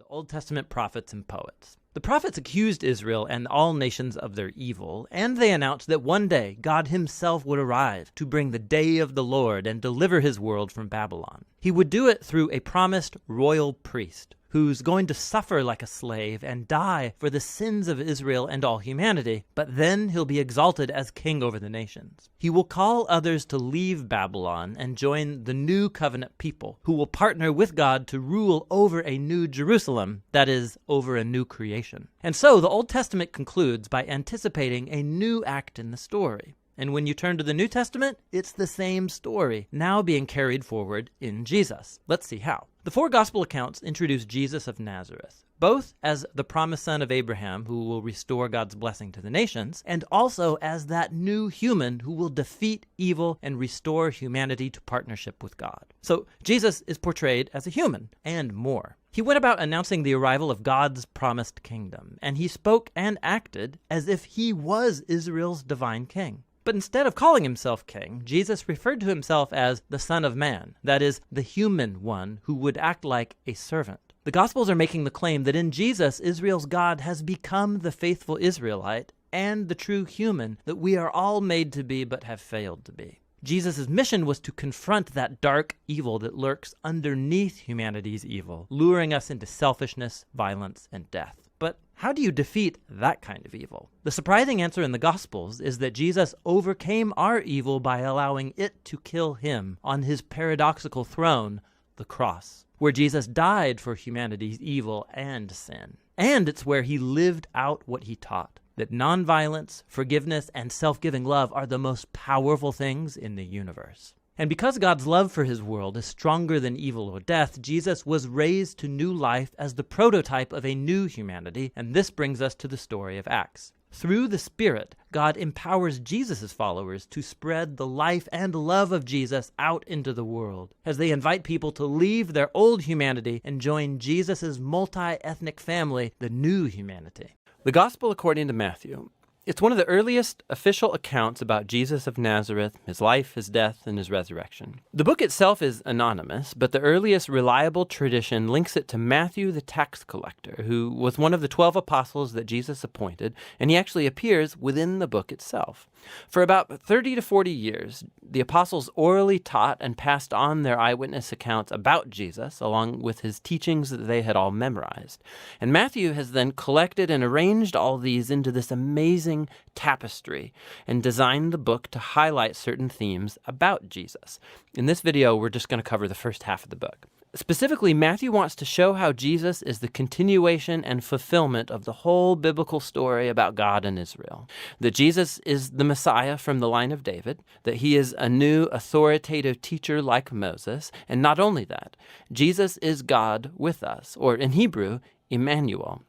the Old Testament prophets and poets. The prophets accused Israel and all nations of their evil, and they announced that one day God himself would arrive to bring the day of the Lord and deliver his world from Babylon. He would do it through a promised royal priest who's going to suffer like a slave and die for the sins of Israel and all humanity, but then he'll be exalted as king over the nations. He will call others to leave Babylon and join the new covenant people who will partner with God to rule over a new Jerusalem, that is, over a new creation. And so the Old Testament concludes by anticipating a new act in the story. And when you turn to the New Testament, it's the same story, now being carried forward in Jesus. Let's see how. The four gospel accounts introduce Jesus of Nazareth, both as the promised son of Abraham who will restore God's blessing to the nations, and also as that new human who will defeat evil and restore humanity to partnership with God. So Jesus is portrayed as a human, and more. He went about announcing the arrival of God's promised kingdom, and he spoke and acted as if he was Israel's divine king. But instead of calling himself king, Jesus referred to himself as the Son of Man, that is, the human one who would act like a servant. The Gospels are making the claim that in Jesus, Israel's God has become the faithful Israelite and the true human that we are all made to be but have failed to be. Jesus' mission was to confront that dark evil that lurks underneath humanity's evil, luring us into selfishness, violence, and death. But how do you defeat that kind of evil? The surprising answer in the Gospels is that Jesus overcame our evil by allowing it to kill him on his paradoxical throne, the cross, where Jesus died for humanity's evil and sin. And it's where he lived out what he taught, that nonviolence, forgiveness, and self-giving love are the most powerful things in the universe. And because God's love for his world is stronger than evil or death, Jesus was raised to new life as the prototype of a new humanity, and this brings us to the story of Acts. Through the Spirit, God empowers Jesus' followers to spread the life and love of Jesus out into the world, as they invite people to leave their old humanity and join Jesus' multi-ethnic family, the new humanity. The Gospel according to Matthew. It's one of the earliest official accounts about Jesus of Nazareth, his life, his death, and his resurrection. The book itself is anonymous, but the earliest reliable tradition links it to Matthew the tax collector, who was one of the 12 apostles that Jesus appointed, and he actually appears within the book itself. For about 30 to 40 years, the apostles orally taught and passed on their eyewitness accounts about Jesus, along with his teachings that they had all memorized. And Matthew has then collected and arranged all these into this amazing tapestry and designed the book to highlight certain themes about Jesus. In this video, we're just going to cover the first half of the book. Specifically, Matthew wants to show how Jesus is the continuation and fulfillment of the whole biblical story about God and Israel. That Jesus is the Messiah from the line of David, that he is a new authoritative teacher like Moses, and not only that, Jesus is God with us, or in Hebrew, Emmanuel.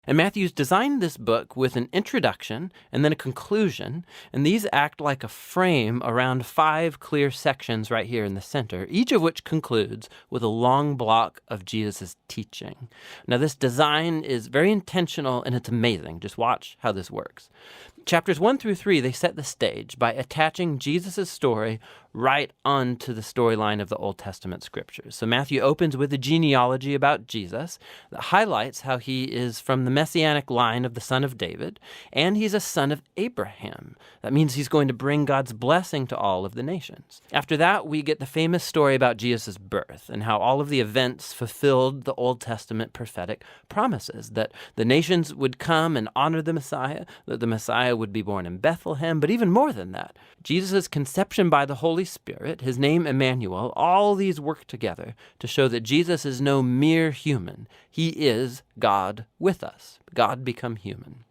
And Matthew's designed this book with an introduction and then a conclusion, and these act like a frame around 5 clear sections right here in the center, each of which concludes with a long block of Jesus' teaching. Now, this design is very intentional and it's amazing. Just watch how this works. Chapters 1 through 3, they set the stage by attaching Jesus' story right onto the storyline of the Old Testament scriptures. So Matthew opens with a genealogy about Jesus that highlights how he is from the messianic line of the son of David, and he's a son of Abraham. That means he's going to bring God's blessing to all of the nations. After that, we get the famous story about Jesus' birth and how all of the events fulfilled the Old Testament prophetic promises, that the nations would come and honor the Messiah, that the Messiah would be born in Bethlehem, but even more than that, Jesus' conception by the Holy Spirit, his name Emmanuel, all these work together to show that Jesus is no mere human. He is God with us, God become human.